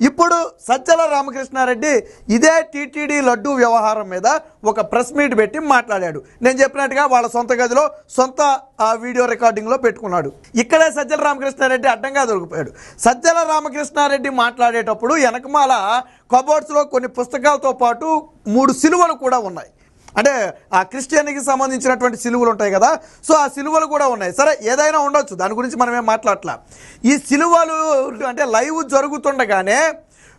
ఇప్పుడు సజ్జల రామకృష్ణారెడ్డి ఇదే టీటీడీ లడ్డూ వ్యవహారం మీద ఒక ప్రెస్ మీట్ పెట్టి మాట్లాడాడు. నేను చెప్పినట్టుగా వాళ్ళ సొంత గదిలో సొంత వీడియో రికార్డింగ్లో పెట్టుకున్నాడు. ఇక్కడే సజ్జల రామకృష్ణారెడ్డి అడ్డంగా దొరికిపోయాడు. సజ్జల రామకృష్ణారెడ్డి మాట్లాడేటప్పుడు వెనకమాల కబోర్డ్స్లో కొన్ని పుస్తకాలతో పాటు 3 సిలువలు కూడా ఉన్నాయి. అంటే ఆ క్రిస్టియన్కి సంబంధించినటువంటి సిలువలు ఉంటాయి కదా, సో ఆ సిలువలు కూడా ఉన్నాయి. సరే ఏదైనా ఉండొచ్చు, దాని గురించి మనమేం మాట్లాడట్లా. ఈ సిలువలు అంటే లైవ్ జరుగుతుండగానే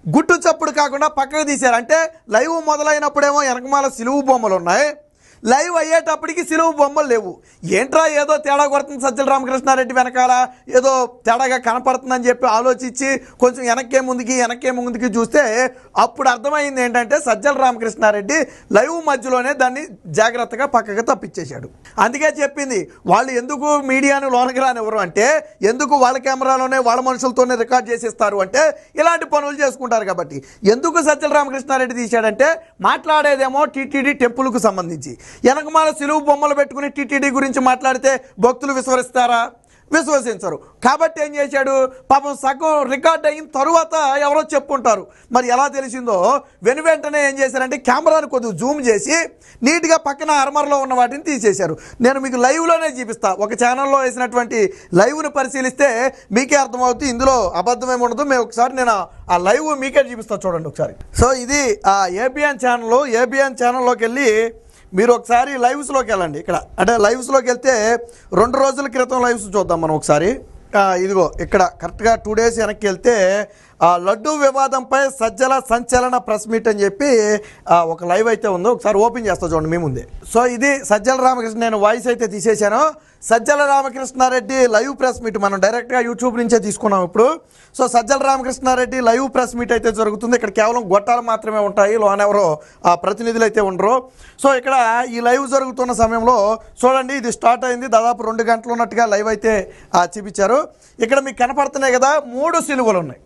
గుట్టు చప్పుడు కాకుండా పక్కకు తీశారు. అంటే లైవ్ మొదలైనప్పుడేమో వెనకమాల సిలువు బొమ్మలు ఉన్నాయి, లైవ్ అయ్యేటప్పటికి సిలువు బొమ్మలు లేవు. ఏంట్రా ఏదో తేడా కొడుతుంది సజ్జల రామకృష్ణారెడ్డి వెనకాల, ఏదో తేడాగా కనపడుతుందని చెప్పి ఆలోచించి కొంచెం వెనక్కే ముందుకి చూస్తే అప్పుడు అర్థమైంది ఏంటంటే సజ్జల రామకృష్ణారెడ్డి లైవ్ మధ్యలోనే దాన్ని జాగ్రత్తగా పక్కకు తప్పించేశాడు. అందుకే చెప్పింది వాళ్ళు ఎందుకు మీడియాను లోనకి రానివ్వరు అంటే, ఎందుకు వాళ్ళ కెమెరాలోనే వాళ్ళ మనుషులతోనే రికార్డ్ చేసేస్తారు అంటే ఇలాంటి పనులు చేసుకుంటారు కాబట్టి. ఎందుకు సజ్జల రామకృష్ణారెడ్డి తీశాడంటే మాట్లాడేదేమో టీటీడీ టెంపుల్కు సంబంధించి, వెనకమాల సిలువు బొమ్మలు పెట్టుకుని టీటీడీ గురించి మాట్లాడితే భక్తులు విశ్వసిస్తారా? విశ్వసించరు. కాబట్టి ఏం చేశాడు, పాపం సగం రికార్డ్ అయిన తరువాత ఎవరో చెప్పుంటారు, మరి ఎలా తెలిసిందో వెంటనే ఏం చేశారంటే కెమెరాను కొద్దిగా జూమ్ చేసి నీట్గా పక్కన ఆర్మర్లో ఉన్న వాటిని తీసేశారు. నేను మీకు లైవ్లోనే చూపిస్తా. ఒక ఛానల్లో వేసినటువంటి లైవ్ను పరిశీలిస్తే మీకే అర్థమవుతుంది, ఇందులో అబద్ధమేమి ఉండదు. మేము ఒకసారి నేను ఆ లైవ్ మీకే చూపిస్తా, చూడండి ఒకసారి. సో ఇది ఆ ఏబిఎన్ ఛానల్లోకి వెళ్ళి మీరు ఒకసారి లైవ్స్లోకి వెళ్ళండి. ఇక్కడ అంటే లైవ్స్లోకి వెళ్తే 2 రోజుల క్రితం లైవ్స్ చూద్దాం మనం ఒకసారి. ఇదిగో ఇక్కడ కరెక్ట్గా 2 డేస్ వెనక్కి వెళ్తే లడ్డూ వివాదంపై సజ్జల సంచలన ప్రెస్ మీట్ అని చెప్పి ఒక లైవ్ అయితే ఉందో, ఒకసారి ఓపెన్ చేస్తా చూడండి మీ ముందే. సో ఇది సజ్జల రామకృష్ణ, నేను వాయిస్ అయితే తీసేశాను. Sajjala Ramakrishna Reddy live press meet మనం డైరెక్ట్గా యూట్యూబ్ నుంచే తీసుకున్నాం ఇప్పుడు. So Sajjala Ramakrishna Reddy live press meet అయితే జరుగుతుంది. ఇక్కడ కేవలం గొట్టాలు మాత్రమే ఉంటాయి, లోనెవరో ప్రతినిధులు అయితే ఉండరు. సో ఇక్కడ ఈ లైవ్ జరుగుతున్న సమయంలో చూడండి, ఇది స్టార్ట్ అయింది, దాదాపు 2 గంటలు ఉన్నట్టుగా లైవ్ అయితే చూపించారు. ఇక్కడ మీకు కనపడుతున్నాయి కదా, 3 సిలువలు ఉన్నాయి.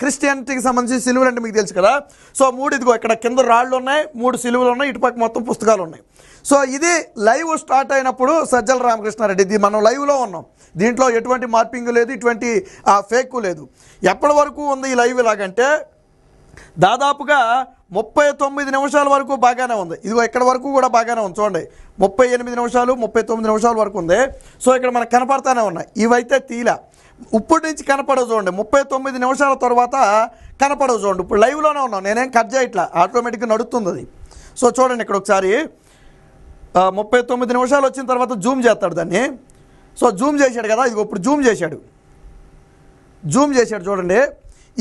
క్రిస్టియానిటీకి సంబంధించి సిలువలు అంటే మీకు తెలుసు కదా. సో 3 ఇదిగో ఇక్కడ కింద రాళ్ళు ఉన్నాయి, 3 సిలువలు ఉన్నాయి, ఇటుపక్క మొత్తం పుస్తకాలు ఉన్నాయి. సో ఇది లైవ్ స్టార్ట్ అయినప్పుడు సజ్జల రామకృష్ణారెడ్డి, ఇది మనం లైవ్లో ఉన్నాం, దీంట్లో ఎటువంటి మార్పింగ్ లేదు, ఇటువంటి ఫేక్ లేదు. ఎప్పటి వరకు ఉంది ఈ లైవ్ ఇలాగంటే దాదాపుగా 39 నిమిషాల వరకు బాగానే ఉంది. ఇదిగో ఇక్కడ వరకు కూడా బాగానే ఉంది చూడండి, 38 నిమిషాలు 39 నిమిషాల వరకు ఉంది. సో ఇక్కడ మనకు కనపడతానే ఉన్నాయి, ఇవైతే తీలా ఇప్పటి నుంచి కనపడవు చూడండి. 39 నిమిషాల తర్వాత కనపడవు చూడండి. ఇప్పుడు లైవ్లోనే ఉన్నాం, నేనేం కట్ చేయట్లా, ఆటోమేటిక్గా నడుస్తుంది అది. సో చూడండి ఇక్కడ ఒకసారి 39 నిమిషాలు వచ్చిన తర్వాత జూమ్ చేస్తాడు దాన్ని. సో జూమ్ చేశాడు కదా, ఇదిగో ఇప్పుడు జూమ్ చేశాడు చూడండి.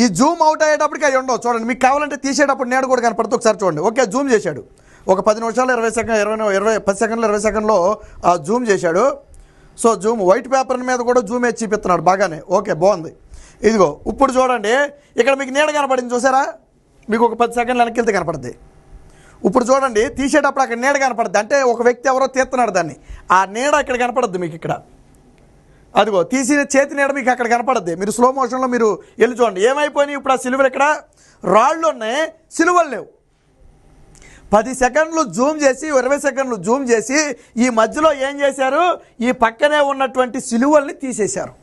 ఈ జూమ్ అవుట్ అయ్యేటప్పటికి అవి ఉండవు చూడండి. మీకు కావాలంటే తీసేటప్పుడు నేను కూడా కనపడుతుంది, ఒకసారి చూడండి. ఓకే, జూమ్ చేశాడు ఒక 10 నిమిషాలు 10 సెకండ్లు 20 సెకండ్లో జూమ్ చేశాడు. సో జూమ్ వైట్ పేపర్ మీద కూడా జూమ్ వేసి చూపిస్తున్నాడు బాగానే. ఓకే, బాగుంది. ఇదిగో ఇప్పుడు చూడండి, ఇక్కడ మీకు నీడ కనపడింది చూసారా, మీకు ఒక 10 సెకండ్లు వెనక్కి వెళ్తే కనపడుద్ది. ఇప్పుడు చూడండి, తీసేటప్పుడు అక్కడ నీడ కనపడుద్ది, అంటే ఒక వ్యక్తి ఎవరో తీస్తున్నాడు దాన్ని, ఆ నీడ ఇక్కడ కనపడద్దు మీకు. ఇక్కడ అదిగో తీసిన చేతి నీడ మీకు అక్కడ కనపడద్ది. మీరు స్లో మోషన్లో మీరు వెళ్ళి చూడండి ఏమైపోయినాయి. ఇప్పుడు ఆ సిలువలు ఇక్కడ రాళ్ళు ఉన్నాయి, సిలువలు లేవు. 10 సెకండ్లు జూమ్ చేసి 20 సెకండ్లు జూమ్ చేసి ఈ మధ్యలో ఏం చేశారు, ఈ పక్కనే ఉన్నటువంటి సిలువల్ని తీసేశారు.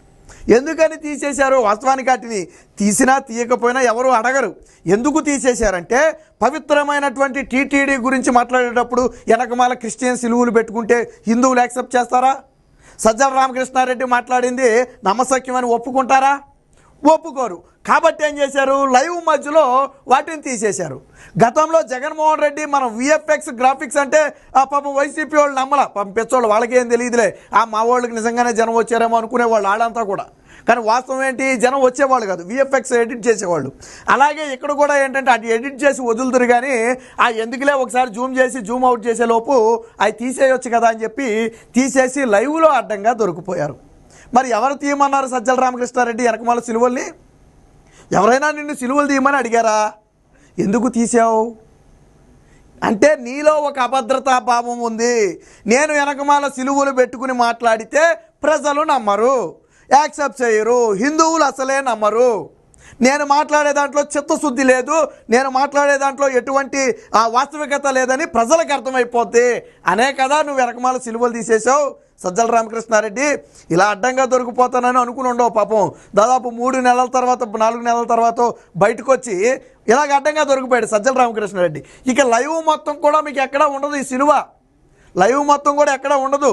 ఎందుకని తీసేశారు? వాస్తవానికి వాటిని తీసినా తీయకపోయినా ఎవరు అడగరు. ఎందుకు తీసేశారంటే పవిత్రమైనటువంటి టీటీడీ గురించి మాట్లాడేటప్పుడు వెనకమాల క్రిస్టియన్ సిలువలు పెట్టుకుంటే హిందువులు యాక్సెప్ట్ చేస్తారా? సజ్జల రామకృష్ణారెడ్డి మాట్లాడింది నమ్మశక్యమని ఒప్పుకుంటారా? ఒప్పుకోరు. కాబట్టి ఏం చేశారు, లైవ్ మధ్యలో వాటిని తీసేశారు. గతంలో జగన్మోహన్ రెడ్డి మనం విఎఫ్ఎక్స్ గ్రాఫిక్స్ అంటే పాపం వైసీపీ వాళ్ళు నమ్మల, పాపం పెచ్చోళ్ళు వాళ్ళకేం తెలియదులే, మా వాళ్ళకి నిజంగానే జనం వచ్చారేమో అనుకునేవాళ్ళు ఆడంతా కూడా. కానీ వాస్తవం ఏంటి, జనం వచ్చేవాళ్ళు కాదు, విఎఫ్ఎక్స్ ఎడిట్ చేసేవాళ్ళు. అలాగే ఇక్కడ కూడా ఏంటంటే అది ఎడిట్ చేసి వదులుతురు, కానీ ఎందుకులే ఒకసారి జూమ్ చేసి జూమ్ అవుట్ చేసేలోపు అవి తీసేయొచ్చు కదా అని చెప్పి తీసేసి లైవ్లో అడ్డంగా దొరికిపోయారు. మరి ఎవరు తీయమన్నారు సజ్జల రామకృష్ణారెడ్డి వెనకమాల సిలువల్ని? ఎవరైనా నిన్ను సిలువలు తీయమని అడిగారా? ఎందుకు తీసావు అంటే నీలో ఒక అభద్రతా భావం ఉంది. నేను వెనకమాల సిలువలు పెట్టుకుని మాట్లాడితే ప్రజలు నమ్మరు, యాక్సెప్ట్ చేయరు, హిందువులు అసలే నమ్మరు. నేను మాట్లాడే దాంట్లో చిత్తశుద్ధి లేదు, నేను మాట్లాడే దాంట్లో ఎటువంటి వాస్తవికత లేదని ప్రజలకు అర్థమైపోద్ది అనే కదా నువ్వు వెనకమాల సిలువలు తీసేసావు. సజ్జల రామకృష్ణారెడ్డి ఇలా అడ్డంగా దొరికిపోతానని అనుకుని ఉండవు పాపం. దాదాపు 3 నెలల తర్వాత 4 నెలల తర్వాత బయటకు వచ్చి ఇలాగ అడ్డంగా దొరికిపోయాడు సజ్జల రామకృష్ణారెడ్డి. ఇక లైవ్ మొత్తం కూడా మీకు ఎక్కడా ఉండదు, ఈ సిలువ లైవ్ మొత్తం కూడా ఎక్కడా ఉండదు.